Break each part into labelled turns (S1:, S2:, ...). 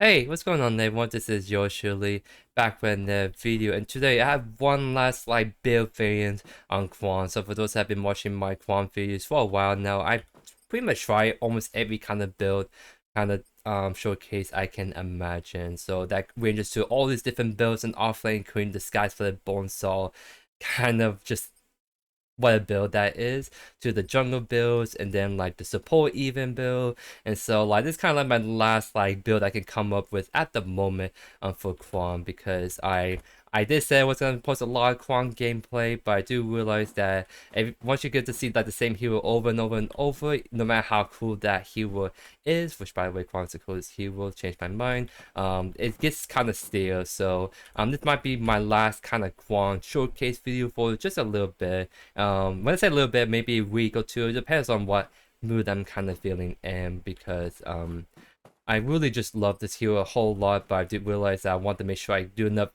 S1: Hey, what's going on everyone? This is JoeYoursTruly back with the video, and today I have one last build variant on Kwang. So for those that have been watching my Kwang videos for a while now, I pretty much try almost every kind of build showcase I can imagine. So that ranges to all these different builds and offlane, including the Skies for the Bone Saw, kind of just what a build that is, to the jungle builds, and then the support even build. And so this is kind of my last build I can come up with at the moment for Kwang, because I did say I was going to post a lot of Kwang gameplay, but I do realize that once you get to see the same hero over and over and over, no matter how cool that hero is, which by the way Kwang's the coolest hero, changed my mind, it gets kind of stale. So this might be my last kind of Kwang showcase video for just a little bit. When I say a little bit, maybe a week or two, it depends on what mood I'm kind of feeling in, because I really just love this hero a whole lot, but I did realize that I want to make sure I do enough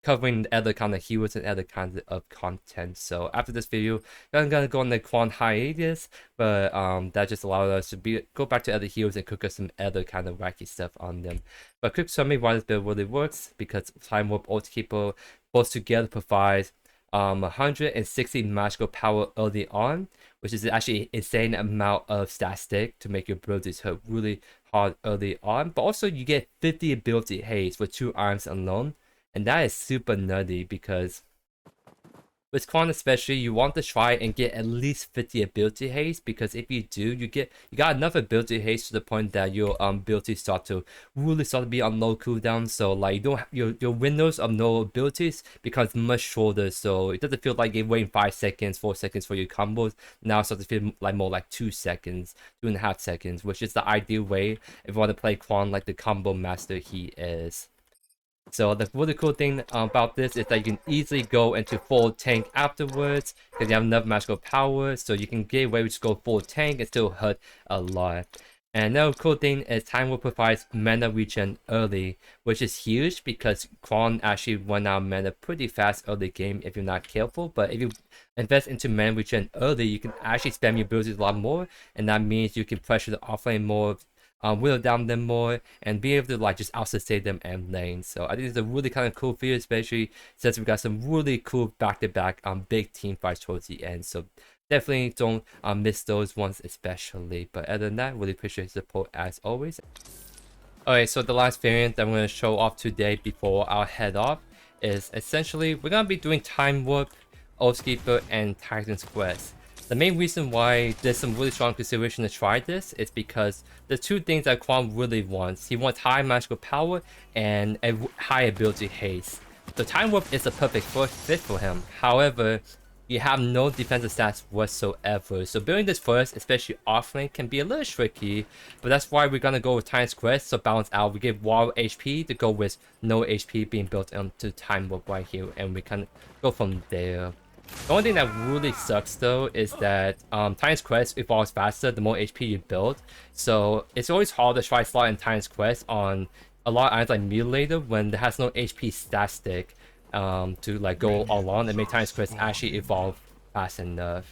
S1: covering other kind of heroes and other kinds of content. So after this video, I'm gonna go on the Kwang hiatus, but that just allowed us to go back to other heroes and cook us some other kind of wacky stuff on them. But quick summary why this build really works: because Timewarp, Oathkeeper both together provide 160 magical power early on, which is actually an insane amount of stat stick to make your abilities hit really hard early on. But also you get 50 ability haste for 2 arms alone, and that is super nutty, because with Kwang especially, you want to try and get at least 50 ability haste, because if you do, you got enough ability haste to the point that your abilities start to be on low cooldown. So you don't your windows of no abilities becomes much shorter, so it doesn't feel like you're waiting 5 seconds, 4 seconds for your combos. Now it starts to feel more like 2 seconds, 2.5 seconds, which is the ideal way if you want to play Kwang like the combo master he is. So the really cool thing about this is that you can easily go into full tank afterwards, because you have enough magical power, so you can get away with just go full tank and still hurt a lot. And another cool thing is Timewarp provides mana regen early, which is huge because Kwang actually run out of mana pretty fast early game if you're not careful. But if you invest into mana regen early, you can actually spam your abilities a lot more, and that means you can pressure the offlane more, whittle down them more, and be able to just out-sustain them and lane. So I think it's a really kind of cool video, especially since we got some really cool back-to-back big team fights towards the end. So definitely don't miss those ones especially. But other than that, really appreciate the support as always. Alright, so the last variant I'm going to show off today before I'll head off is essentially we're going to be doing Timewarp, Oathkeeper, and Titan's Quest. The main reason why there's some really strong consideration to try this is because the two things that Kwang really wants. He wants high magical power and a high ability haste. So Timewarp is a perfect fit for him. However, you have no defensive stats whatsoever. So building this first, especially offlane, can be a little tricky, but that's why we're gonna go with Titan's Quest, so balance out. We give wild HP to go with no HP being built into Timewarp right here, and we can go from there. The only thing that really sucks though is that Titan's Quest evolves faster the more HP you build, so it's always hard to try slot in Titan's Quest on a lot of items like Mutilator when there has no HP stat stick to go all on and make Titan's Quest actually evolve fast enough.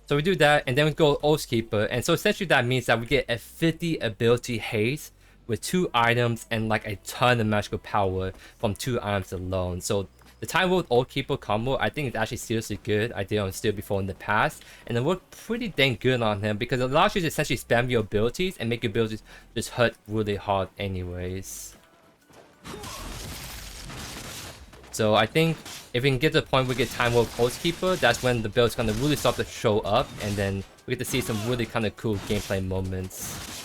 S1: So we do that, and then we go Oathkeeper, and so essentially that means that we get a 50 ability haste with 2 items and a ton of magical power from 2 items alone. So the Timewarp Oathkeeper combo, I think, is actually seriously good. I did on Steel before in the past, and it worked pretty dang good on him because it allows you to essentially spam your abilities and make your abilities just hurt really hard anyways. So I think if we can get to the point where we get Timewarp Oathkeeper, that's when the build's gonna really start to show up, and then we get to see some really kind of cool gameplay moments.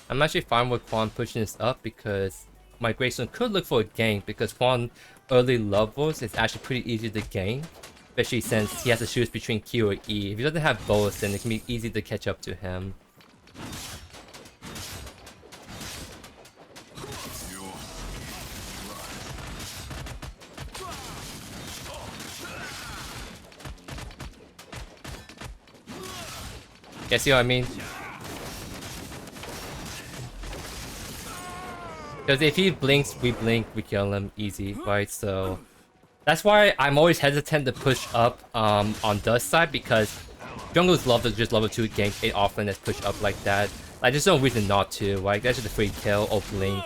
S1: I'm actually fine with Kwang pushing this up because my Greystone could look for a gank, because Kwang early levels is actually pretty easy to gain, especially since he has to choose between Q or E. If he doesn't have both, then it can be easy to catch up to him. Yeah, see what I mean? Because if he blinks, we blink, we kill him easy, right? So That's why I'm always hesitant to push up on the side, because jungles love to just level 2 gank a offlane that's pushed up like that. Like, there's no reason not to. Like, that's just a free kill or blink.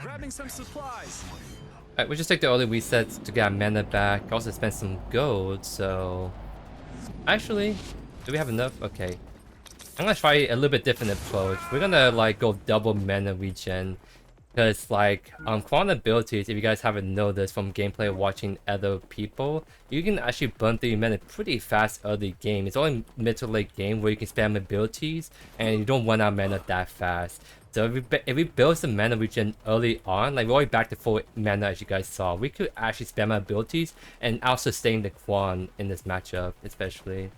S2: Grabbing some supplies.
S1: Alright, we'll just take the early resets to get our mana back. Also spend some gold, so... Actually, do we have enough? Okay. I'm gonna try a little bit different approach. We're gonna like go double mana regen. Because like Kwang abilities, if you guys haven't noticed from gameplay or watching other people, you can actually burn through your mana pretty fast early game. It's only mid to late game where you can spam abilities and you don't run out of mana that fast. So if we build some mana regen early on, like we're already back to full mana as you guys saw, we could actually spam our abilities and out sustain the Kwang in this matchup especially.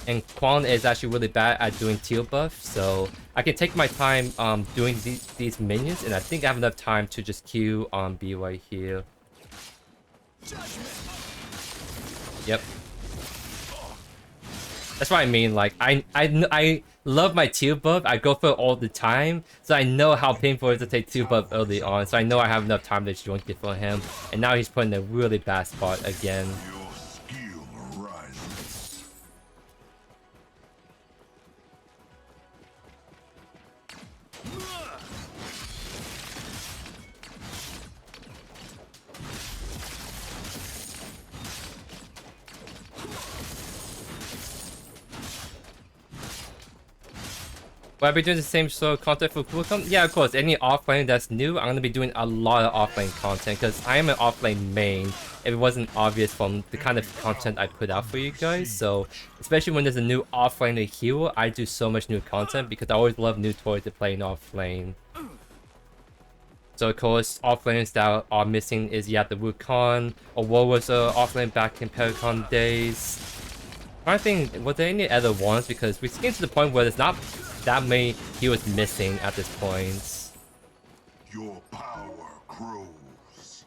S1: And Kwang is actually really bad at doing teal buff, so I can take my time doing these minions, and I think I have enough time to just Q on B right here. Yep. That's what I mean, like, I love my teal buff, I go for it all the time, so I know how painful it is to take teal buff early on, so I know I have enough time to joint it for him, and now he's put in a really bad spot again. Will I be doing the same sort of content for cooldown? Yeah, of course. Any offlane that's new, I'm gonna be doing a lot of offlane content because I am an offlane main. If it wasn't obvious from the kind of content I put out for you guys, so especially when there's a new offlane to heal, I do so much new content because I always love new toys to play in offlane. So of course, offlanes that are missing is the Wukong, or what was offlane back in Paragon days. I think, was there any other ones? Because we're getting to the point where there's not that many heroes missing at this point.
S3: Your power grows.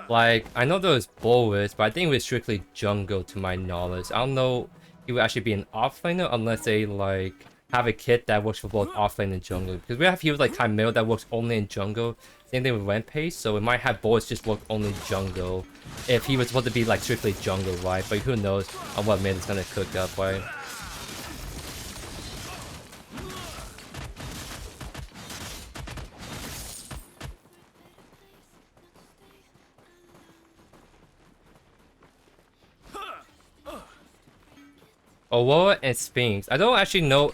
S1: Like, I know there was Boris, but I think it was strictly jungle to my knowledge. I don't know if he would actually be an offlaner unless they like have a kit that works for both offlane and jungle. Because we have heroes like Chimera that works only in jungle. Same thing with Rampage, so it might have Boris just work only jungle. If he was supposed to be like strictly jungle, right? But who knows on what mid is gonna cook up, right? Aurora and Sphinx. I don't actually know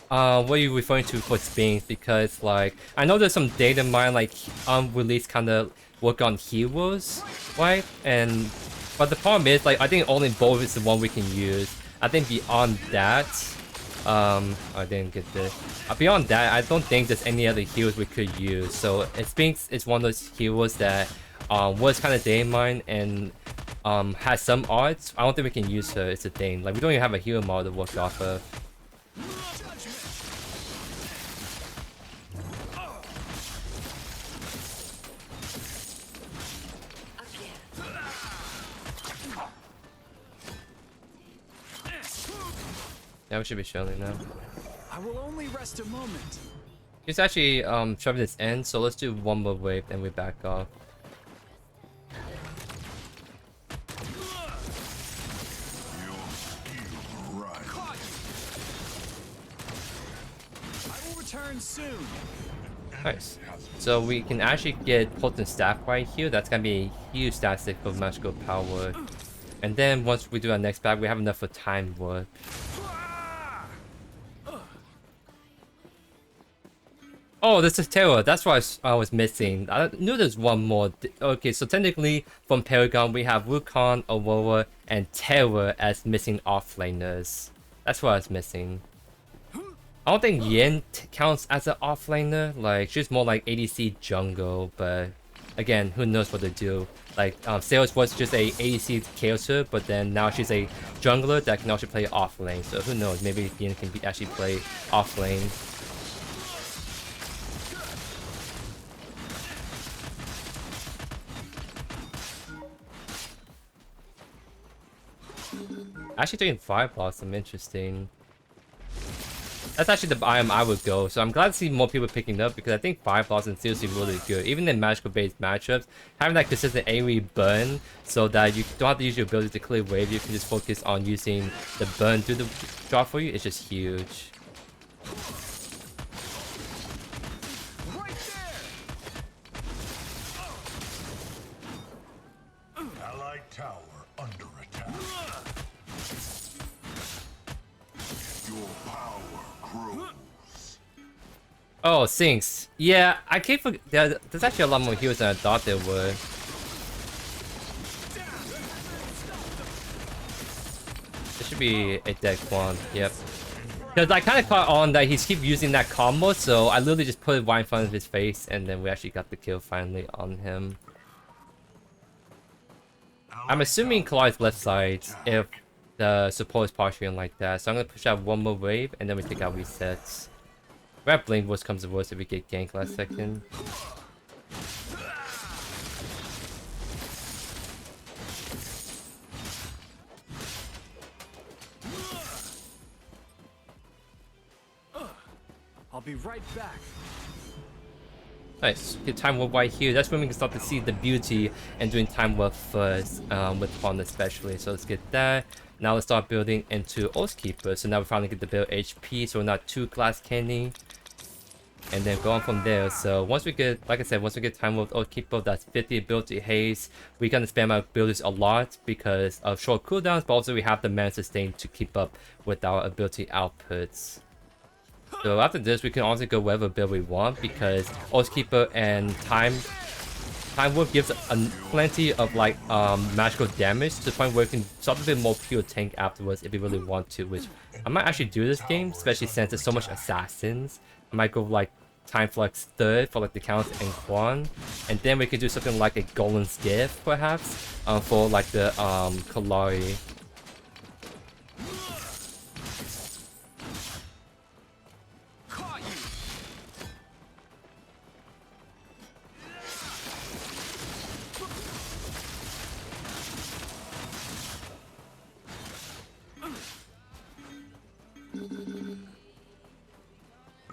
S1: what you're referring to for Sphinx because like I know there's some data mine like unreleased kind of work on heroes, right? And but the problem is like I think only Bolt is the one we can use. I think beyond that, I didn't get this. Beyond that, I don't think there's any other heroes we could use. So Sphinx is one of those heroes that was kind of data mine and has some odds. I don't think we can use her. It's a thing. Like we don't even have a hero model to work off of. Yeah, we should be showing now.
S2: I will only rest a moment.
S1: He's actually shoving this in, so let's do one more wave and we back off.
S2: I will return soon.
S1: Nice. So we can actually get Potent Staff right here. That's gonna be a huge static of magical power. And then once we do our next back, we have enough for Timewarp. Oh, this is Terror. That's what I was missing. I knew there's one more. Okay, so technically from Paragon we have Wukong, Aurora, and Terror as missing offlaners. That's what I was missing. I don't think Yin counts as an offlaner. Like she's more like ADC jungle, but again, who knows what to do. Like Sales was just a ADC character, but then now she's a jungler that can also play offlane. So who knows? Maybe Yin can actually play offlane. Actually doing Fire Blossom, interesting. That's actually the item I would go. So I'm glad to see more people picking it up because I think Fire Blossom is seriously really good. Even in magical based matchups, having that consistent AoE burn so that you don't have to use your ability to clear wave, you can just focus on using the burn do the job for you. It's just huge.
S2: Right there.
S3: Allied tower under attack. Your power grows.
S1: Oh, sinks. Yeah, I can't forget. There's actually a lot more heroes than I thought there were. There should be a dead Kwang. Yep. Because I kind of caught on that he's keep using that combo, so I literally just put it right in front of his face, and then we actually got the kill finally on him. I'm assuming Collid's left side if the support is posturing like that, so I'm gonna push out one more wave, and then we take out resets. We have blink, worst comes to worst if we get ganked last second.
S2: I'll be right back.
S1: Nice. Get time warp right here. That's when we can start to see the beauty and doing time warp first, with Kwang especially. So let's get that. Now let's start building into Oathkeeper. So now we finally get to build HP, so we're not too glass candy. And then go on from there. So once we get, like I said, once we get time warp Oathkeeper, that's 50 ability haste. We're gonna spam our abilities a lot because of short cooldowns, but also we have the mana sustain to keep up with our ability outputs. So after this, we can also go whatever build we want because Oathkeeper and Timewarp gives plenty of like magical damage to the point where we can start a bit more pure tank afterwards if we really want to, which I might actually do this game, especially since there's so much assassins. I might go like Time Flux 3rd for like the Count and Kwang, and then we could do something like a Golden Skiff perhaps for like the Kalari.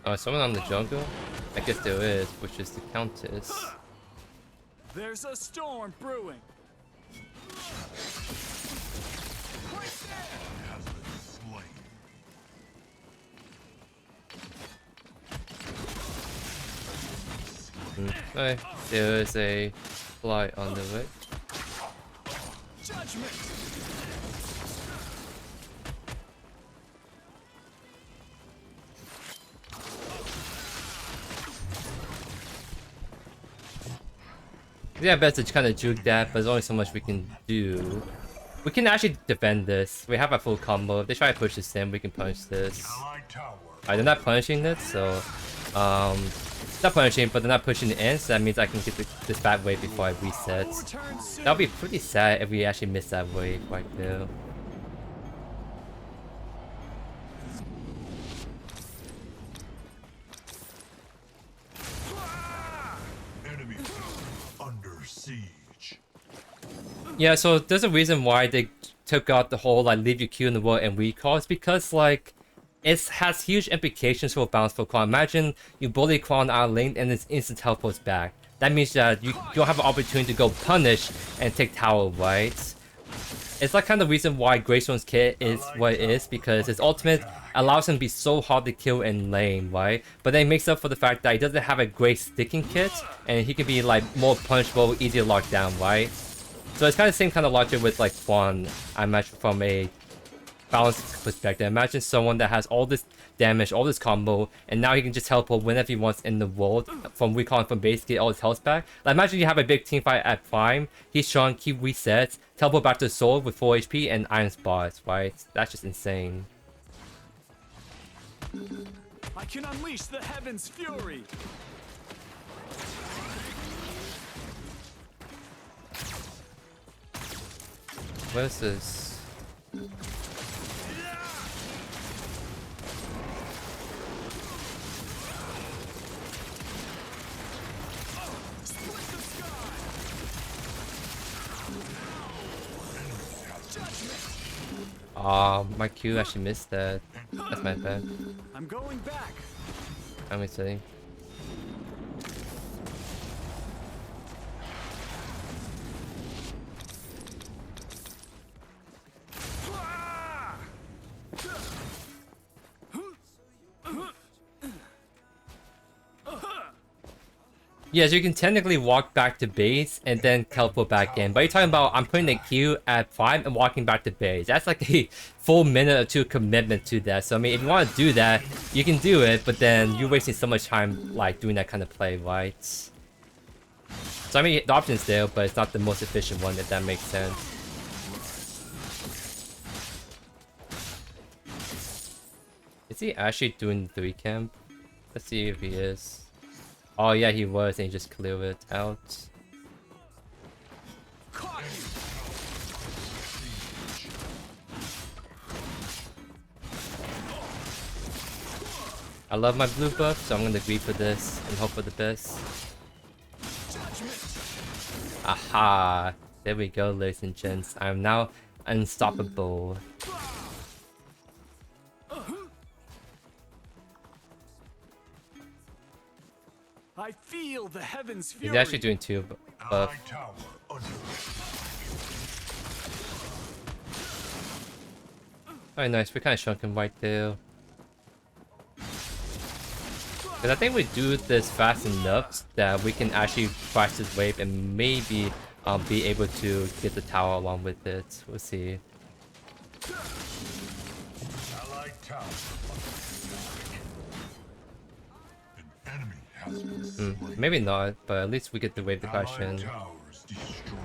S1: Oh, someone on the jungle? I guess there is, which is the Countess.
S2: There's a storm brewing.
S3: Has been slain.
S1: Hey, there is a fly on the way.
S2: Judgment.
S1: Yeah, best to kind of juke that, but there's only so much we can do. We can actually defend this. We have a full combo. If they try to push this in, we can punish this.
S3: Allied tower.
S1: Alright, they're not punishing it, so not punishing, but they're not pushing it in, so that means I can get this bad wave before I reset.
S2: Return soon.
S1: That would be pretty sad if we actually miss that wave right there.
S3: Enemy under siege.
S1: Yeah, so there's a reason why they took out the whole like leave your Q in the world and recall. It's because like it has huge implications for balance for Kwang. Imagine you bully Kwang out of lane and it's instant teleports back. That means that you don't have an opportunity to go punish and take tower, right? It's like kind of the reason why Greystone's kit is what it is, because his ultimate allows him to be so hard to kill in lane, right? But then it makes up for the fact that he doesn't have a great sticking kit, and he can be like more punishable, easier to lock down, right? So it's kind of the same kind of logic with like Kwang, I imagine, from a balance perspective. Imagine someone that has all this damage, all this combo, and now he can just teleport whenever he wants in the world from recon, from base, get all his health back. Like imagine you have a big team fight at Prime, he's strong, he resets, teleport back to Sword with 4 HP and Iron Spots, right? That's just insane.
S2: I can unleash the heavens' fury.
S1: What is this? My Q actually missed that. That's my bad.
S2: I'm I'm going back.
S1: Let me see. Yes, you can technically walk back to base and then teleport back in. But you're talking about I'm putting the Q at 5 and walking back to base. That's like a full minute or two commitment to that. So I mean, if you want to do that, you can do it. But then you're wasting so much time like doing that kind of play, right? So I mean, the option's there, but it's not the most efficient one, if that makes sense. Is he actually doing the 3 camp? Let's see if he is. Oh yeah, he was, and he just cleared it out. I love my blue buff, so I'm gonna agree for this and hope for the best. Aha! There we go, ladies and gents. I'm now unstoppable.
S2: I feel the heavens fury.
S1: He's actually doing 2 buff.
S3: Allied tower under
S1: Very nice, we kind of shrunk him right there. Because I think we do this fast enough that we can actually crash this wave and maybe be able to get the tower along with it. We'll see.
S3: Allied tower under An enemy has been slain.
S1: Maybe not, but at least we get the wave to crash in.
S3: Allied towers destroyed.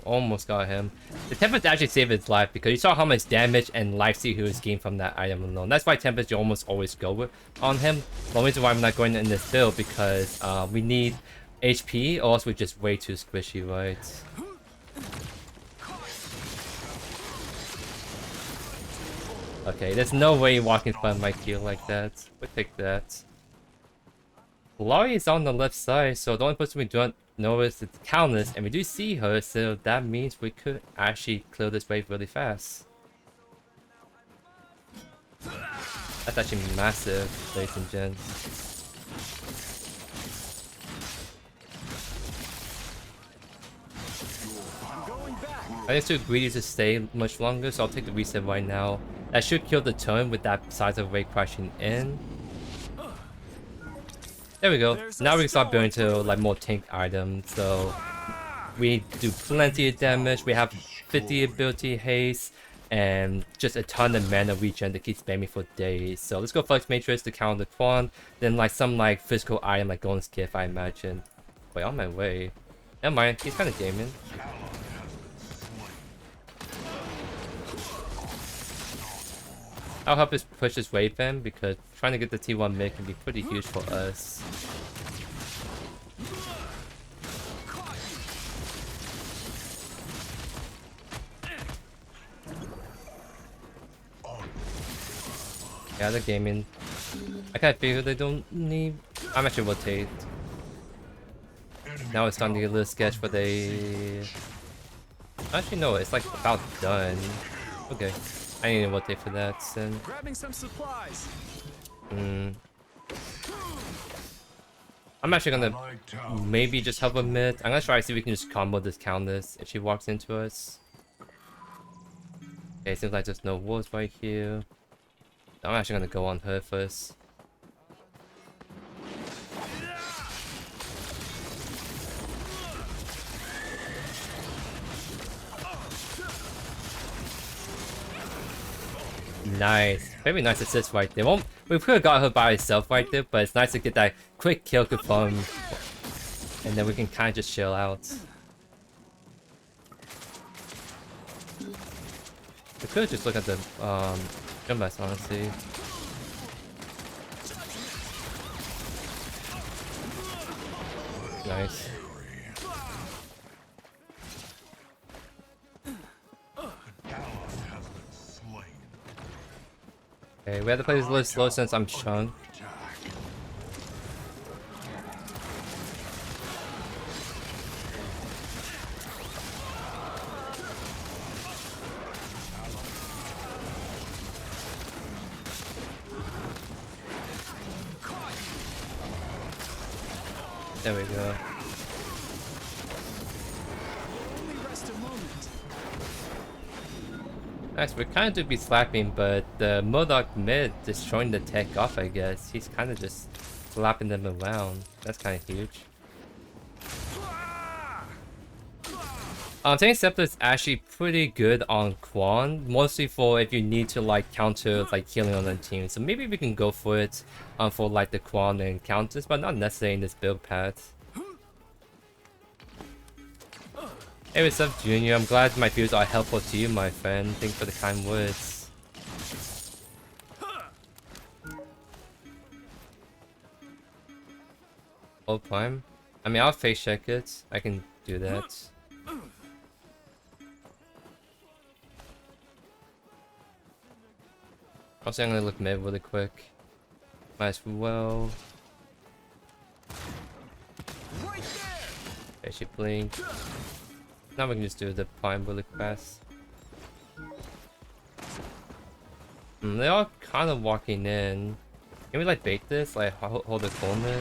S1: Almost got him. The Tempest actually saved his life because you saw how much damage and life steal he was gained from that item alone. That's why Tempest you almost always go with on him. The only reason why I'm not going in this build because we need HP or else we're just way too squishy, right? Okay, there's no way walking front my kill like that. We'll take that. Laurie is on the left side, so the only person we don't know is the Countess, and we do see her, so that means we could actually clear this wave really fast. That's actually massive, ladies and gents. I think it's too greedy to stay much longer, so I'll take the reset right now. That should kill the turn with that size of wave crashing in. There we go. Now we can start building to like more tank items. So we do plenty of damage. We have 50 ability haste and just a ton of mana regen to keep spamming for days. So let's go Flux Matrix to counter the Kwang. Then like some like physical item like Golden Skiff, I imagine. Wait, on my way. Never mind, he's kind of gaming. I'll help us push this wave in because trying to get the T1 mid can be pretty huge for us. Yeah, they're gaming. I kind of figure they don't need... I'm actually rotate. Now it's starting to get a little sketch, but they... Actually, no, it's like about done. Okay. I need to rotate for that, then.
S2: Grabbing some supplies.
S1: I'm actually gonna maybe just help a mid. I'm gonna try to see if we can just combo this Countess if she walks into us. Okay, seems like there's no walls right here. I'm actually gonna go on her first. Nice. Very nice assist right there. Well, we could have got her by herself right there, but it's nice to get that quick kill confirmed. And then we can kind of just chill out. We could just look at the Tempest, honestly. Nice. Okay, we have to play this a little slow since I'm Chung. There we go. Nice, we kind of do be slapping, but the Modok mid destroying the tech off, I guess. He's kind of just slapping them around. That's kind of huge. I think Scepter is actually pretty good on Kwang, mostly for if you need to like counter like healing on the team. So maybe we can go for it for like the Kwang and counters, but not necessarily in this build path. Hey, what's up, Junior? I'm glad my views are helpful to you, my friend. Thanks for the kind words. Oh, Prime? I mean, I'll face check it. I can do that. Also, I'm gonna look mid really quick. Might as well. Okay, she blinked. Now we can just do the Prime really fast. They're all kind of walking in. Can we like bait this? Like hold the corner?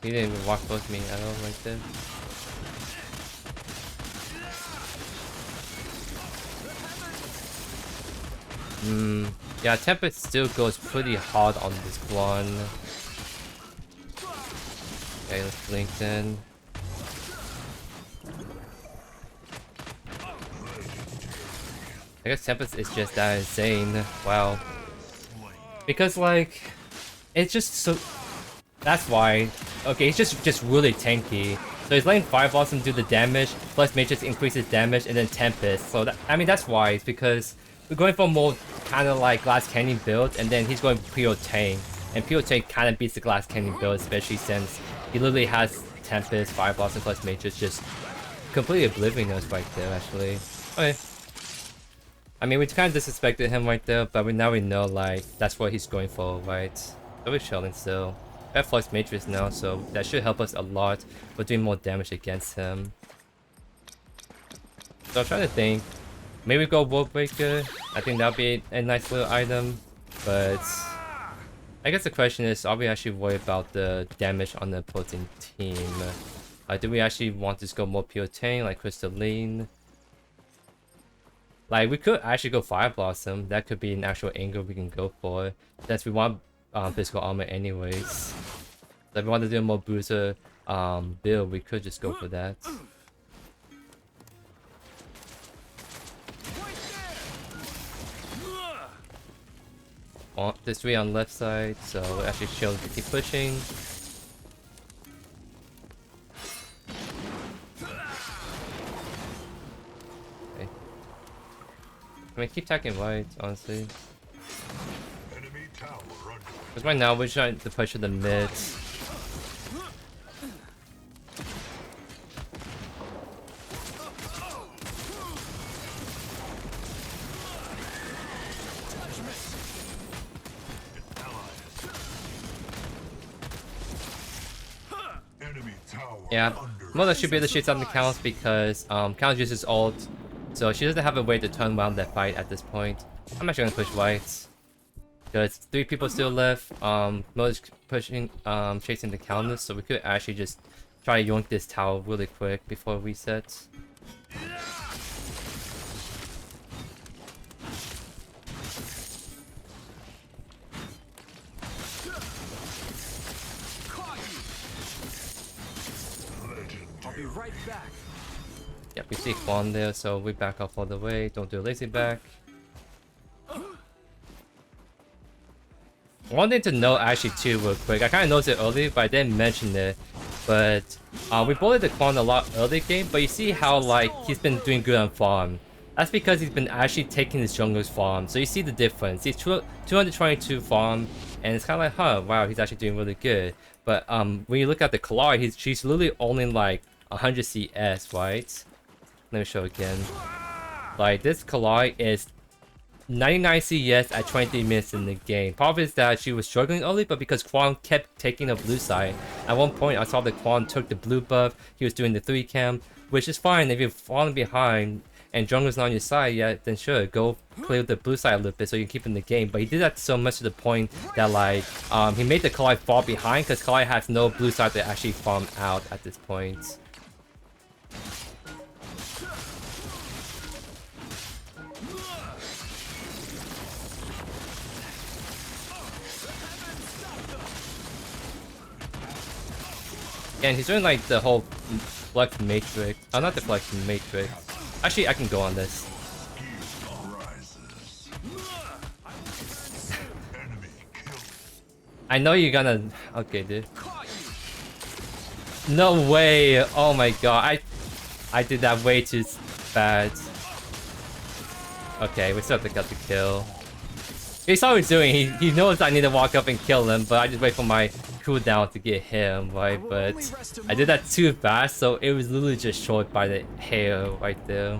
S1: He didn't even walk towards me at all like that. Yeah, Tempest still goes pretty hard on this one. Okay, let's blink then. I guess Tempest is just that insane. Wow. Because like, it's just so... That's why. Okay, he's just really tanky. So he's letting Fire Blossom do the damage, Flux Matrix increases damage, and then Tempest. So that, I mean, that's why. It's because we're going for more kind of like Glass Canyon build, and then he's going pure tank. And pure tank kind of beats the Glass Canyon build, especially since he literally has Tempest, Fire Blossom, Flux Matrix just completely oblivioning us right there, actually. Okay. I mean, we kind of disrespected him right there, but now we know, like, that's what he's going for, right? So we're chilling still. We have Flux Matrix now, so that should help us a lot with doing more damage against him. So I'm trying to think. Maybe go World Breaker. I think that'll be a nice little item. But I guess the question is, are we actually worried about the damage on the opposing team? Do we actually want to just go more pure tank, like Crystalline? Like, we could actually go Fire Blossom. That could be an actual angle we can go for, since we want physical armor anyways. So if we want to do a more bruiser build, we could just go for that. There's 3 on left side, so we'll actually chill to keep pushing. Okay. I mean, keep attacking right, honestly. Because right now we're trying to push to the mid. Yeah, Mother should be able to shoot something counts because Count uses ult, so she doesn't have a way to turn around that fight at this point. I'm actually gonna push whites. Because 3 people still left. Mother's pushing chasing the counters, so we could actually just try to yoink this tower really quick before it resets.
S2: I'll be right back.
S1: Yep, we see Kwang there, so we back off all the way. Don't do a lazy back. One thing to note actually too real quick, I kind of noticed it earlier, but I didn't mention it. But we bullied the Kwang a lot early game, but you see how like he's been doing good on farm. That's because he's been actually taking his jungler's farm. So you see the difference. He's 222 farm, and it's kind of like, huh, wow, he's actually doing really good. But when you look at the Kalari, she's literally only like 100 CS, right? Let me show again. Like this Kalari is 99 CS at 23 minutes in the game. Part of it is that she was struggling early, but because Kwang kept taking the blue side. At one point, I saw that Kwang took the blue buff. He was doing the 3 cam, which is fine if you're falling behind and jungler's not on your side yet. Then sure, go play with the blue side a little bit so you can keep in the game. But he did that so much to the point that like he made the Kalai fall behind because Kalai has no blue side to actually farm out at this point. And he's doing like the whole Flux Matrix. Oh, not the Flux Matrix. Actually, I can go on this. I know you're gonna... Okay, dude. No way! Oh my god, I did that way too bad. Okay, we still have to get the kill. He saw what he's doing. He knows I need to walk up and kill him, but I just wait for my cooldown to get him, right? But I did that too fast, so it was literally just short by the hair right there.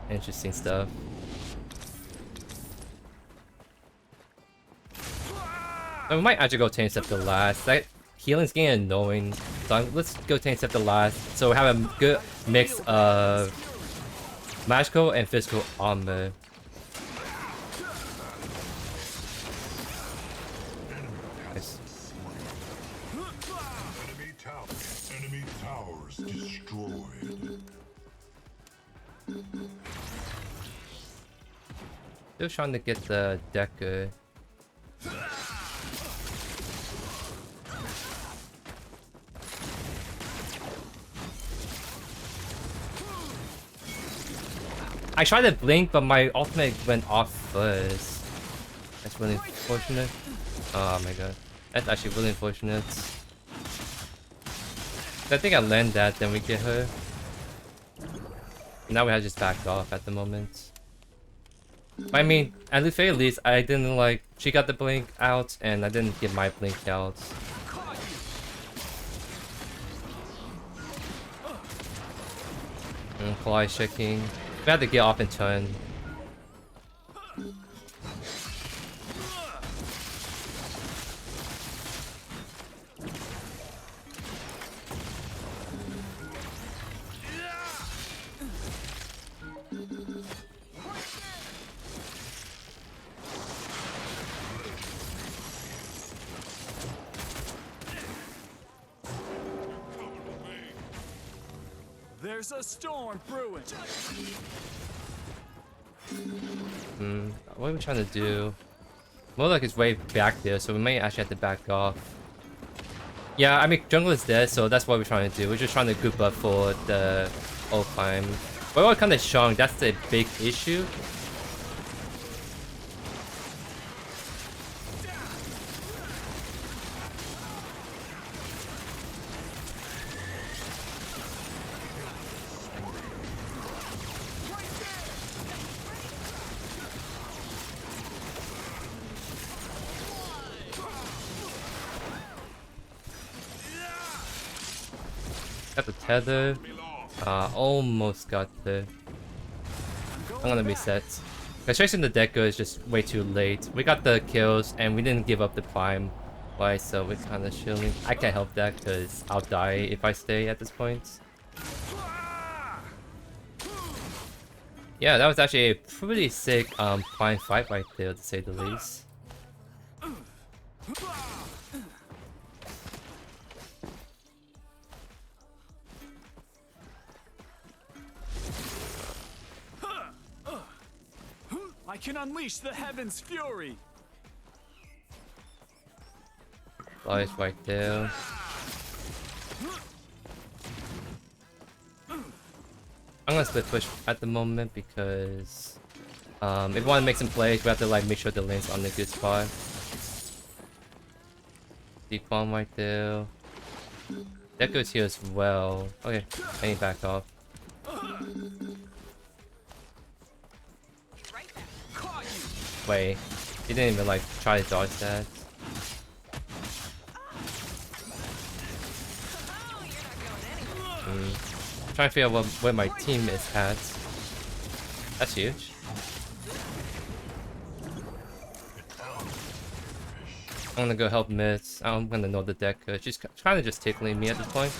S1: Interesting stuff. So we might actually go Tank Step the last. That healing's getting annoying. So let's go Tank Step the last. So we have a good mix of magical and physical armor. Nice.
S3: Enemy towers destroyed.
S1: Still trying to get the Decker. I tried to blink, but my ultimate went off first. That's really unfortunate. Oh my god. That's actually really unfortunate. I think I land that, then we get her. Now we have just backed off at the moment. I mean, at the very least, I didn't like... She got the blink out, and I didn't get my blink out. Fly checking. We had to get off and turn.
S2: There's a storm brewing.
S1: What are we trying to do? More like it's way back there, so we may actually have to back off. Yeah, I mean, jungle is dead, so that's what we're trying to do. We're just trying to group up for the Offlane. We're all kind of strong, that's the big issue. Got the tether. Almost got the... I'm gonna reset. Because chasing the Decker is just way too late. We got the kills and we didn't give up the prime. Why? So we're kind of shielding. I can't help that because I'll die if I stay at this point. Yeah, that was actually a pretty sick fine fight right there, to say the least.
S2: I can unleash the heavens' fury.
S1: Lies right there. I'm gonna split push at the moment because if we want to make some plays, we have to like make sure the lane's on the good spot. Deep bomb right there. That goes here as well. Okay, I need back off. Wait, he didn't even like try to dodge that. Trying to figure out where my team is at. That's huge. I'm gonna go help mid. I'm gonna know the deck. She's kind of just tickling me at this point.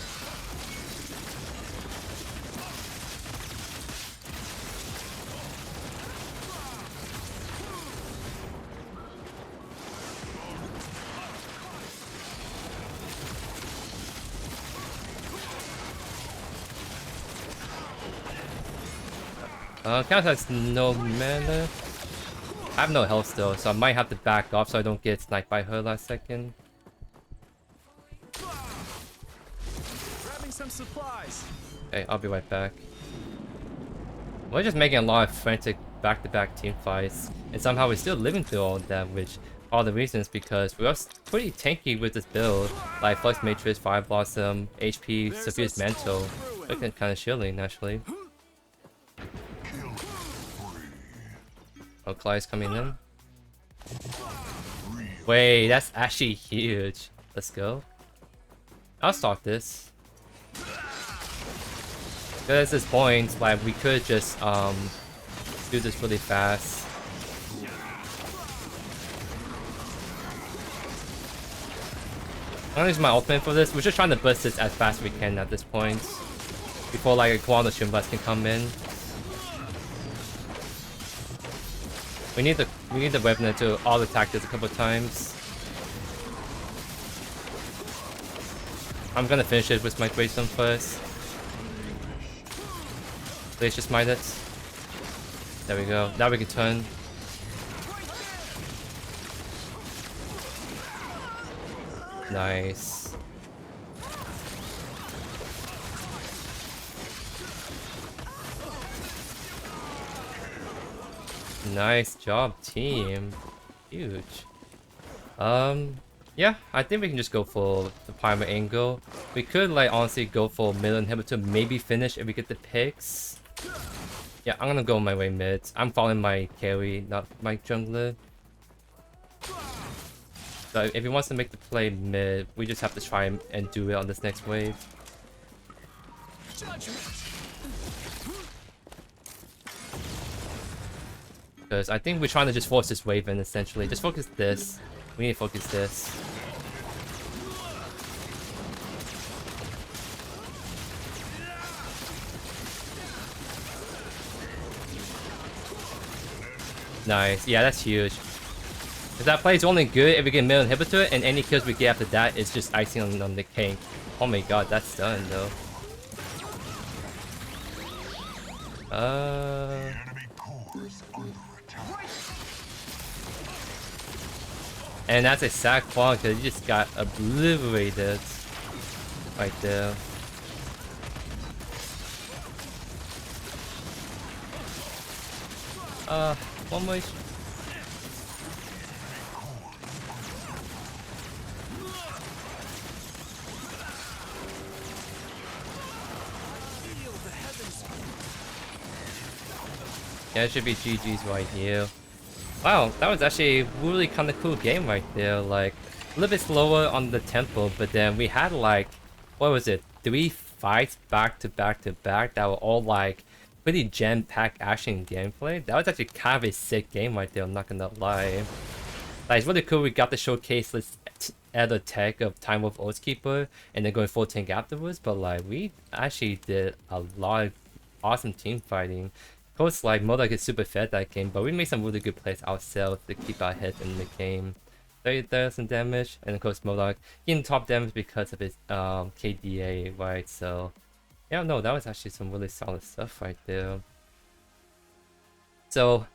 S1: Count has no mana. I have no health still, so I might have to back off so I don't get sniped by her last second.
S2: Grabbing some supplies.
S1: Okay, I'll be right back. We're just making a lot of frantic back-to-back team fights, and somehow we're still living through all of that, which all the reasons because we are pretty tanky with this build, like Flux Matrix, Fire Blossom, HP, Saphir's Mantle. Looking kind of shielding actually. Oh, Clyde's coming in. Wait, that's actually huge. Let's go. I'll start this. Because at this point, like, we could just do this really fast. I'm gonna use my ultimate for this. We're just trying to burst this as fast as we can at this point. Before like a Kwang ASAP can come in. We need the weapon to all attack this a couple of times. I'm gonna finish it with my Greystone first. Please just mine it. There we go. Now we can turn. Nice. Nice job, team. Huge. Yeah, I think we can just go for the primer angle. We could, like, honestly go for middle inhibitor, maybe finish if we get the picks. Yeah, I'm gonna go my way mid. I'm following my carry, not my jungler. So if he wants to make the play mid, we just have to try and do it on this next wave. Because I think we're trying to just force this wave in, essentially. Just focus this. We need to focus this. Nice. Yeah, that's huge. Because that play is only good if we get middle inhibitor, and any kills we get after that is just icing on the cake. Oh my god, that's done though. And that's a sad Kwang because he just got obliterated right there. One more. Yeah, it should be GG's right here. Wow, that was actually a really kind of cool game right there. Like, a little bit slower on the tempo, but then we had like, what was it? 3 fights back to back to back that were all like pretty jam-packed action gameplay. That was actually kind of a sick game right there, I'm not gonna lie. Like, it's really cool we got to showcase this add a tech of Timewarp Oathkeeper and then going full tank afterwards, but like we actually did a lot of awesome team fighting. Of course, like Modok is super fed that game, but we made some really good plays ourselves to keep our heads in the game. 30,000 damage, and of course Modok getting top damage because of his KDA, right? So yeah, no, that was actually some really solid stuff right there. So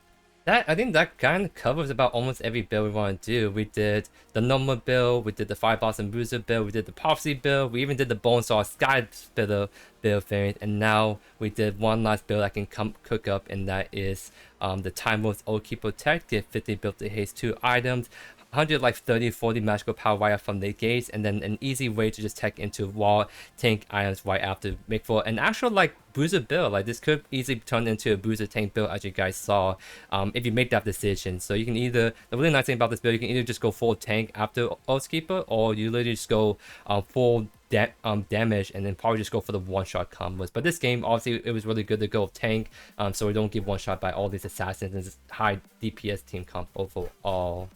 S1: that, I think that kind of covers about almost every build we want to do. We did the normal build, we did the Fire Boss and Bruiser build, we did the Prophecy build, we even did the Bonesaw Sky Spitter build variant, and now we did one last build I can cook up, and that is the Timewarp Oathkeeper tech. Get 50 build to haste 2 items, 100 like 30-40 magical power right out from the gates, and then an easy way to just tech into wall tank items right after, make for an actual like bruiser build. Like this could easily turn into a bruiser tank build, as you guys saw, if you make that decision. So you can either, the really nice thing about this build, you can either just go full tank after Oathkeeper, or you literally just go full damage and then probably just go for the one-shot combos. But this game, obviously, it was really good to go tank, so we don't get one-shot by all these assassins and this high DPS team comp overall.